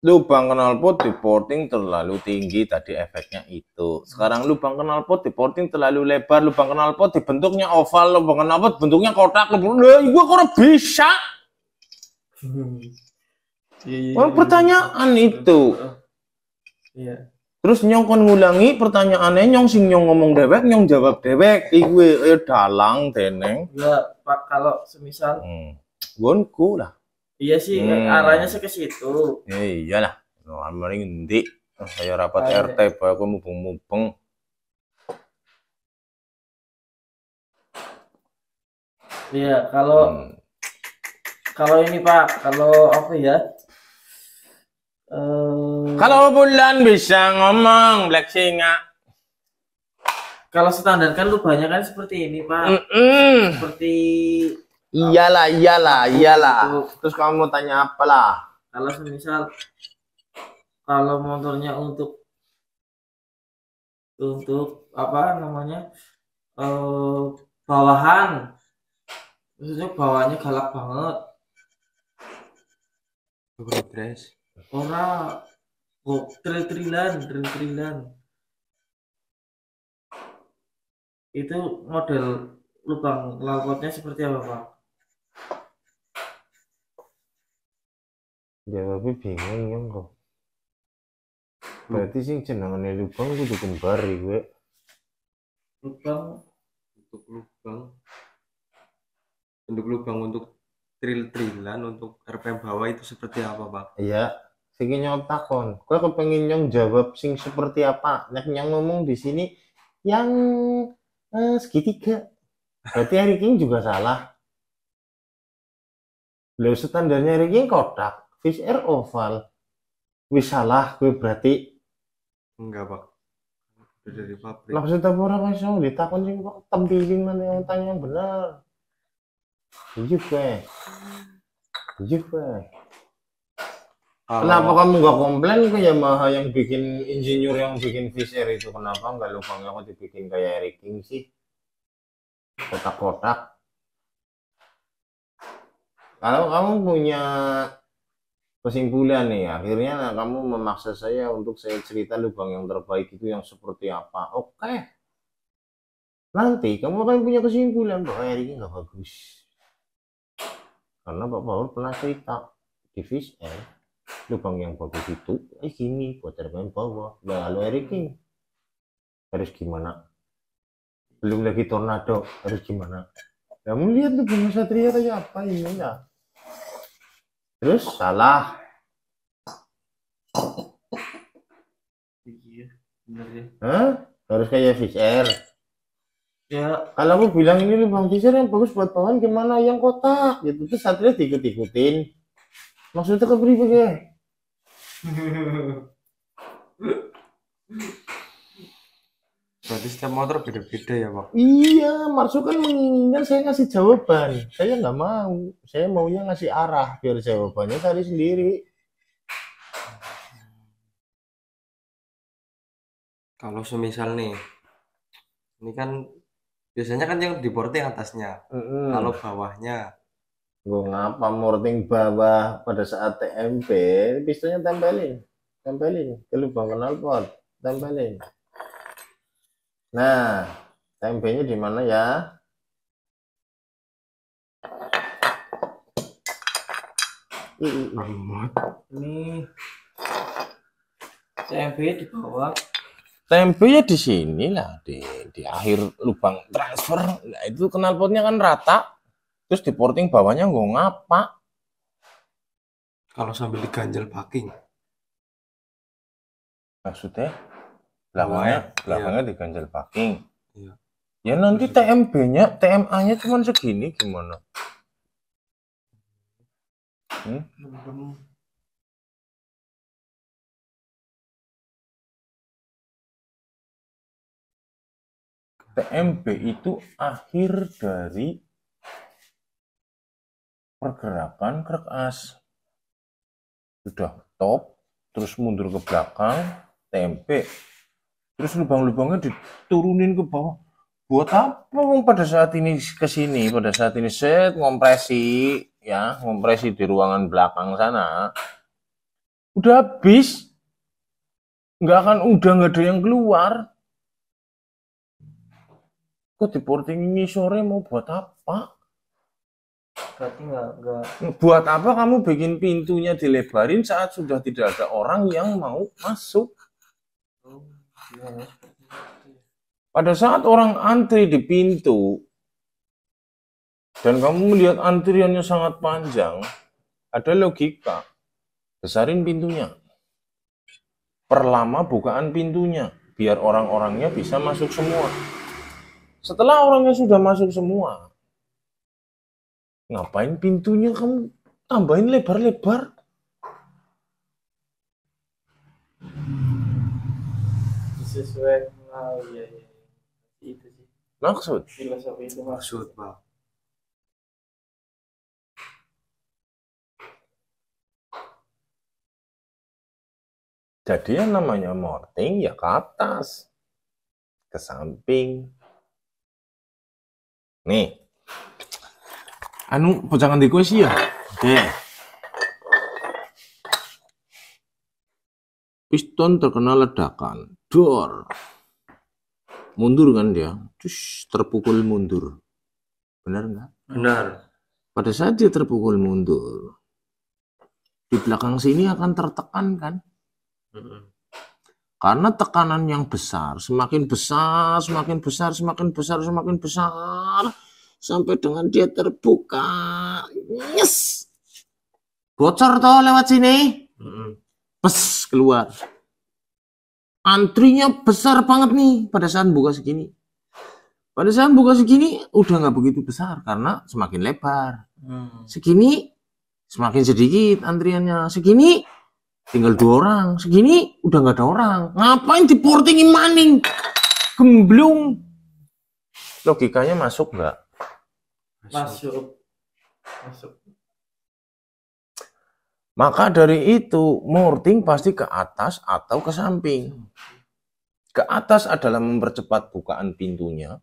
Lubang knalpot di porting terlalu tinggi, tadi efeknya itu. Sekarang lubang knalpot di porting terlalu lebar, lubang knalpot dibentuknya oval, lubang knalpot bentuknya kotak. Lah, gua kok bisa? Pertanyaan itu. Iya. Terus nyong kon ngulangi pertanyaannya, nyong sing nyong ngomong dewek, nyong jawab dewek. Iku dalang deneng. Ya, Pak, kalau semisal gonku lah. Iya sih, arahnya sih ke situ. Iyalah. No, mending endi. Saya rapat RT, bae aku mubeng-mubeng. Iya, kalau ini Pak, kalau apa ya? Kalau bulan bisa ngomong, Black Singa. Kalau standar kan lubangnya kan seperti ini, Pak. Seperti Iyalah. Terus kamu mau tanya apa lah? kalau semisal kalau motornya untuk apa namanya bawahan, maksudnya bawahnya galak banget. Progres. Ora kok trill-trillan. Itu model lubang knalpotnya seperti apa, Pak? Jawabnya bingung ya kok. Berarti sing jenengane lubang kudu kembar gue. Lubang untuk trill-trillan untuk RPM bawah itu seperti apa, Pak? Iya, sing nyong takon. Kowe kepengin nyong jawab sing seperti apa? Nek nyong ngomong di sini yang segitiga. Berarti Harry King juga salah. Lo standarnya Harry King kotak, Fish Air oval. Wis salah gue berarti. Enggak, Pak. Udah dari pabrik. Maksudnya ora iso ditakon sing kok tempiling mana yang tanya yang benar. Iya gue. Kenapa kamu nggak komplain ke Yamaha yang bikin insinyur yang bikin Fish Air itu? Kenapa nggak lubangnya kok dibikin kayak Harry King sih? Kotak-kotak. Kalau kamu punya kesimpulan nih, akhirnya kamu memaksa saya untuk saya cerita lubang yang terbaik itu yang seperti apa. Oke. Nanti kamu akan punya kesimpulan bahwa Harry King nggak bagus. Karena Pak Paul pernah cerita di Fish Air, lubang yang bagus itu gini buat RPM bawah. Lalu Harry King harus gimana? Belum lagi tornado harus gimana? Kamu lihat tuh Bima Satria kayak apa ini ya? Terus salah. Iya, bener ya. Hah? Harus kayak Fish Air. Ya, Kalau aku bilang ini lubang Fish Air yang bagus buat bawaan gimana yang kotak gitu. Terus Satria diikut-ikutin. Maksudnya kepriwe ya? Berarti setiap motor beda-beda ya, Pak? Iya, Marsu kan menginginkan saya ngasih jawaban. Saya nggak mau. Saya maunya ngasih arah biar jawabannya cari sendiri. Kalau semisal nih, ini kan biasanya kan yang di porting atasnya. Kalau bawahnya, Gue ngapa morting bawah pada saat TMP, pistonnya tempelin ke lubang knalpot, tempelin. Nah, tempenya di mana ya? ini CMB di bawah. Tempenya di sini lah, di akhir lubang transfer. Nah, itu knalpotnya kan rata. Terus di porting bawahnya gue ngapa? kalau sambil diganjel packing, Maksudnya? Belakangnya diganjel packing. Iya. Ya nanti TMB-nya, TMA-nya cuma segini gimana? TMB itu akhir dari pergerakan krek as. Sudah top, terus mundur ke belakang, TMB. Terus lubang-lubangnya diturunin ke bawah. Buat apa pada saat ini ke sini? Pada saat ini set ngompresi di ruangan belakang sana. Udah habis. Udah nggak ada yang keluar. Kok di porting ini sore mau buat apa? Berarti nggak. Buat apa kamu bikin pintunya dilebarin saat sudah tidak ada orang yang mau masuk? Pada saat orang antri di pintu dan kamu melihat antriannya sangat panjang, ada logika. Besarin pintunya. Perlama bukaan pintunya biar orang-orangnya bisa masuk semua. Setelah orangnya sudah masuk semua, ngapain pintunya kamu tambahin lebar-lebar? Sesuai. Itu sih Maksud. filosofi itu Maksud, Bang. Jadi yang namanya morting ya ke atas, ke samping. Nih, anu jangan di sih ya. Oke. Piston terkena ledakan, dor. Mundur kan dia, terus terpukul mundur. Benar nggak? Benar. Pada saat dia terpukul mundur, di belakang sini akan tertekan kan? Karena tekanan yang besar, semakin besar, semakin besar, semakin besar, semakin besar, sampai dengan dia terbuka. Yes! Bocor toh lewat sini. Pes, keluar. Antrinya besar banget nih pada saat buka segini. Pada saat buka segini udah nggak begitu besar karena semakin lebar. Segini semakin sedikit antriannya. Segini tinggal 2 orang. Segini udah nggak ada orang. Ngapain diportingin maning? Gemblung. Logikanya masuk nggak? masuk. Maka dari itu, morting pasti ke atas atau ke samping. Ke atas adalah mempercepat bukaan pintunya,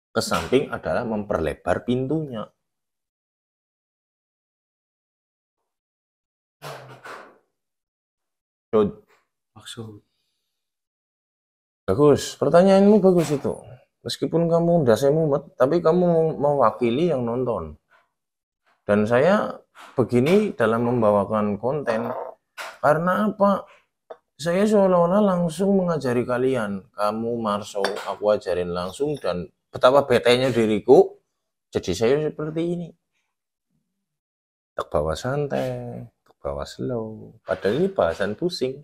ke samping adalah memperlebar pintunya. Maksud. Bagus, pertanyaanmu bagus itu. Meskipun kamu dasar mumet, tapi kamu mewakili yang nonton. Dan saya begini dalam membawakan konten. Karena apa? Saya seolah-olah langsung mengajari kalian. Kamu Marso, aku ajarin langsung dan betapa betenya diriku. Jadi saya seperti ini. Tak bawa santai, tak bawa slow. Padahal ini bahasan pusing.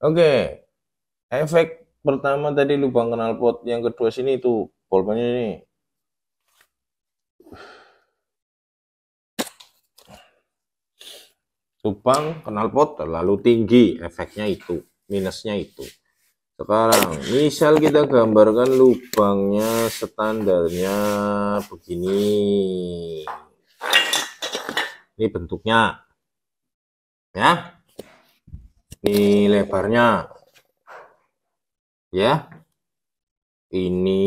Oke. Efek pertama tadi lubang knalpot, yang kedua sini itu bolpennya ini. Lubang knalpot terlalu tinggi, efeknya itu, minusnya itu. Sekarang, misal kita gambarkan lubangnya standarnya begini. Ini bentuknya. Ya. Ini lebarnya. Ya. Ini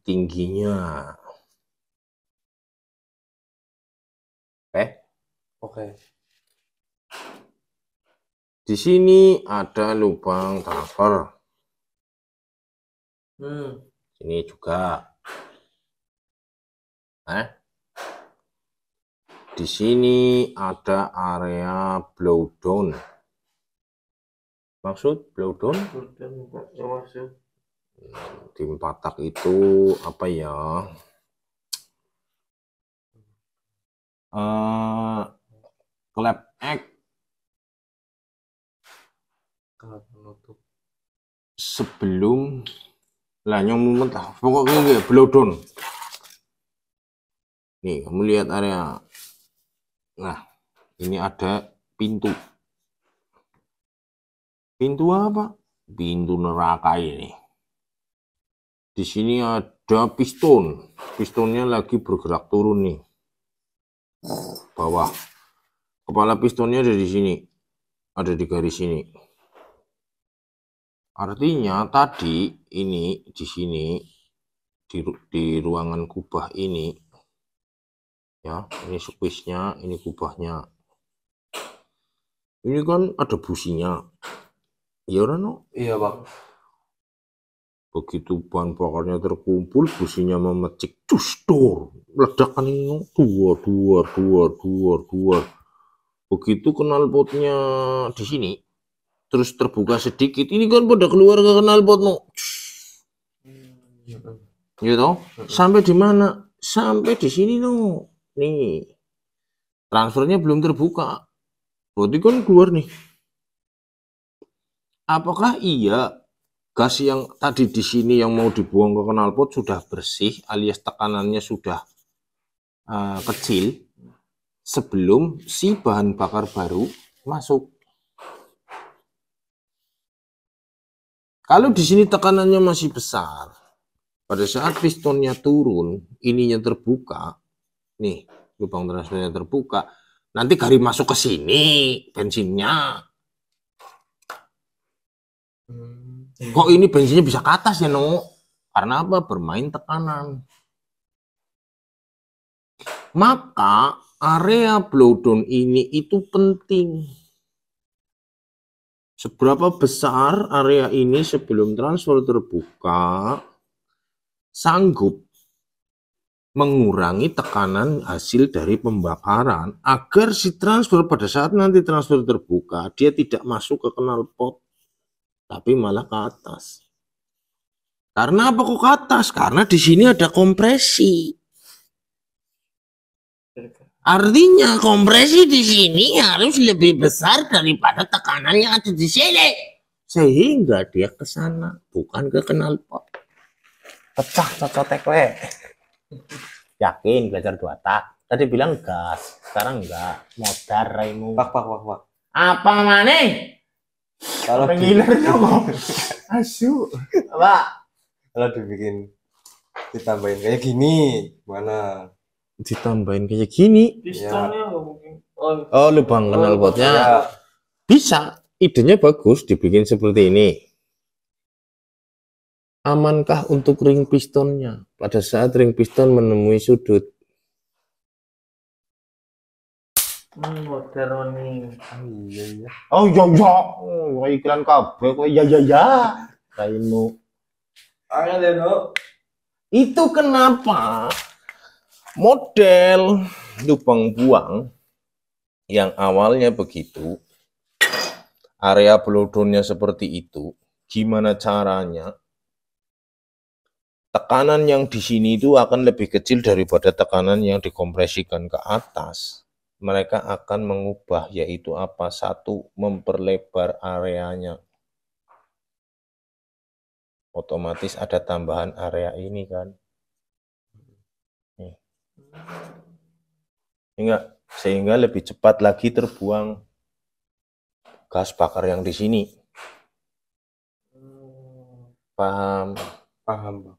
tingginya. Oke. Di sini ada lubang transfer. Sini juga. Di sini ada area blowdown. Maksud blowdown? Di patak itu apa ya? Clap egg. Sebelum lah yang mumet lah, pokoknya blowdown. Nih kamu lihat area. Nah ini ada pintu. Pintu apa? Pintu neraka ini. Di sini ada piston. Pistonnya lagi bergerak turun nih. Bawah. Kepala pistonnya ada di sini. Ada di garis sini. Artinya tadi ini di sini di ruangan kubah ini ya, ini squishnya, ini kubahnya. Ini kan ada businya. Ya no? Iya, Bang. Begitu bahan bakarnya terkumpul, businya memecik, dor, ledakan ini dua. Begitu knalpotnya di sini, terus terbuka sedikit, ini kan pada keluar ke knalpot no. Gitu. Sampai di mana? Sampai di sini no. Nih. Transfernya belum terbuka. Berarti kan keluar nih. Apakah iya gas yang tadi di sini yang mau dibuang ke knalpot sudah bersih alias tekanannya sudah kecil sebelum si bahan bakar baru masuk? Kalau di sini tekanannya masih besar, pada saat pistonnya turun, ininya terbuka, nih lubang transfernya terbuka, nanti garis masuk ke sini bensinnya. Kok ini bensinnya bisa ke atas ya, No? Karena apa? Bermain tekanan. Maka area blowdown ini itu penting. Seberapa besar area ini sebelum transfer terbuka sanggup mengurangi tekanan hasil dari pembakaran agar si transfer pada saat nanti transfer terbuka dia tidak masuk ke knalpot tapi malah ke atas. Karena apa kok ke atas? Karena di sini ada kompresi. Artinya kompresi di sini harus lebih besar daripada tekanan yang ada di sini. Sehingga dia ke sana, bukan ke knalpot. Pecah cocotek we. Yakin belajar 2 tak. Tadi bilang gas, sekarang enggak. Modar raimu. Pak. Apa maneh? Kalau pengiler dong. Asu. Apa? Kalau ditambahin kayak gini, mana? Ditambahin kayak gini. Pistonnya nggak mungkin. Oh, lubang knalpotnya. Ya. Bisa. Idenya bagus dibikin seperti ini. Amankah untuk ring pistonnya? Pada saat ring piston menemui sudut. Modern nih. Iya. Oh iya. Oh, iklan kabeh kok ya. Kaimu. Ayo deh, No. Itu kenapa model lubang buang yang awalnya begitu, area blowdownnya seperti itu, gimana caranya? Tekanan yang di sini itu akan lebih kecil daripada tekanan yang dikompresikan ke atas. Mereka akan mengubah, yaitu apa? Satu, memperlebar areanya. Otomatis ada tambahan area ini kan. Nih. Sehingga lebih cepat lagi terbuang gas bakar yang di sini. Paham? Paham.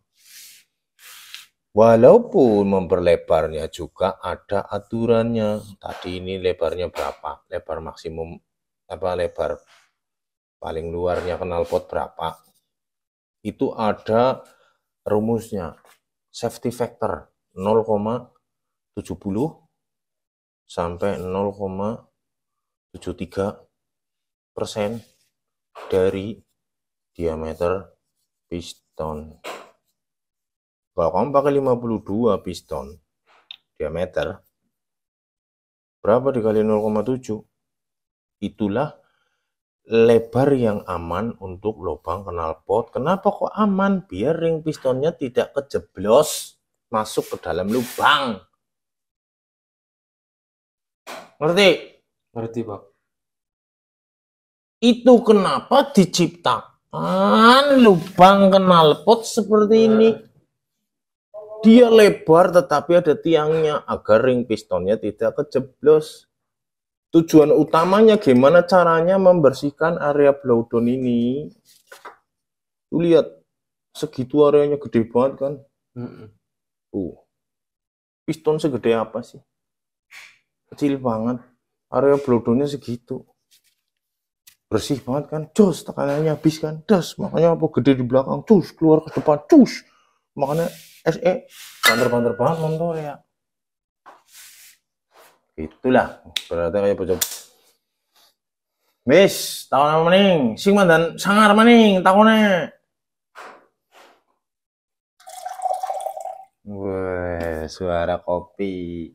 Walaupun memperlebarnya juga ada aturannya. Tadi ini lebarnya berapa? Lebar maksimum lebar paling luarnya knalpot berapa? Itu ada rumusnya. Safety factor 0,70 sampai 0,73% dari diameter piston. Kalau kamu pakai 52 piston diameter, berapa dikali 0,7? Itulah lebar yang aman untuk lubang knalpot. Kenapa kok aman? Biar ring pistonnya tidak kejeblos masuk ke dalam lubang. Ngerti? Ngerti, Pak. Itu kenapa diciptakan lubang knalpot seperti ini. Dia lebar tetapi ada tiangnya agar ring pistonnya tidak kejeblos. Tujuan utamanya gimana caranya membersihkan area blowdown ini. Tuh lihat, segitu areanya gede banget kan. Piston segede apa sih? Kecil banget. Area blowdownnya segitu. Bersih banget kan. Cus, tekanannya habis kan. Das, makanya apa gede di belakang. Cus, keluar ke depan. Cus. Makanya SE banter-banter banget motor ya. Itulah berarti kayak bocor. Wis, tahun maning, sing mandan sangar maning takone. Wah, suara kopi.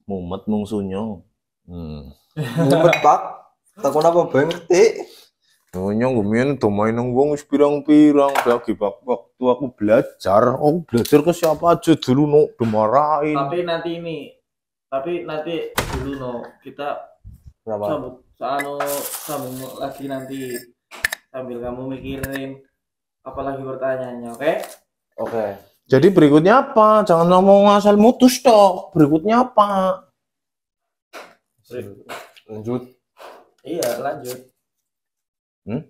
Mumet mungsunyo. Mumet, Pak. Takon apa bae ngerti. Nyonya ngomongin domain nang wong wis pirang-pirang lagi waktu aku belajar ke siapa aja dulu no dimarahin. Tapi nanti dulu no kita sambung lagi nanti sambil kamu mikirin apalagi pertanyaannya, oke? Oke. Jadi berikutnya apa? Jangan ngomong asal mutus toh. Berikutnya apa? Lanjut. Iya, lanjut.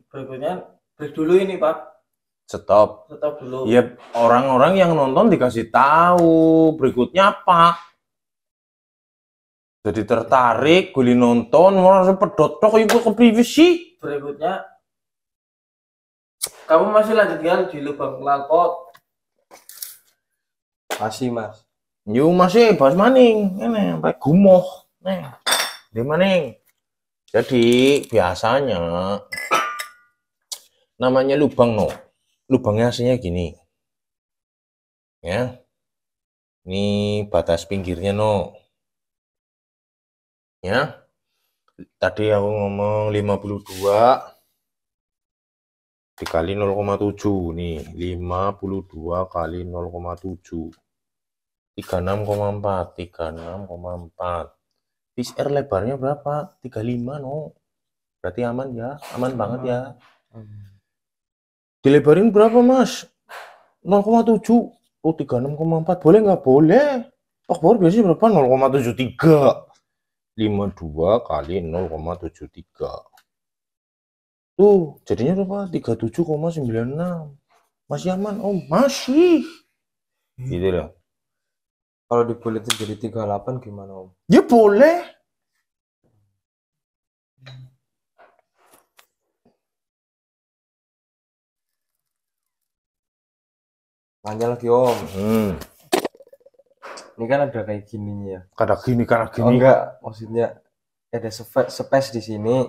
Berikutnya break dulu ini Pak. Stop. Stop dulu. Ya orang-orang yang nonton dikasih tahu berikutnya apa. Jadi tertarik, gue nonton, orang pedot tok ibu ke privasi. Berikutnya kamu masih lanjutkan di lubang knalpot. Masih Mas. Yo masih bahas maning, ini sampai gumoh, nih, di maning. Jadi biasanya namanya lubang no, lubangnya aslinya gini, ya. Ini batas pinggirnya no, ya. Tadi aku ngomong 52 dikali 0,7 nih, 52 kali 0,7. 36,4. PCR lebarnya berapa? 35 no. Berarti aman ya, aman banget ya. Dilebarin berapa Mas? 0,7. Oh 36,4. Boleh nggak? Boleh. Pak Bor biasanya berapa? 0,73. 52 kali 0,73. Tuh, jadinya berapa? 37,96. Masih aman? Oh, masih. Gitu loh. Kalau dibuletin jadi 38 gimana Om? Ya boleh. Nanya lagi Om. Ini kan ada kayak gininya ya. Karena gini. Oh enggak, maksudnya ada space di sini.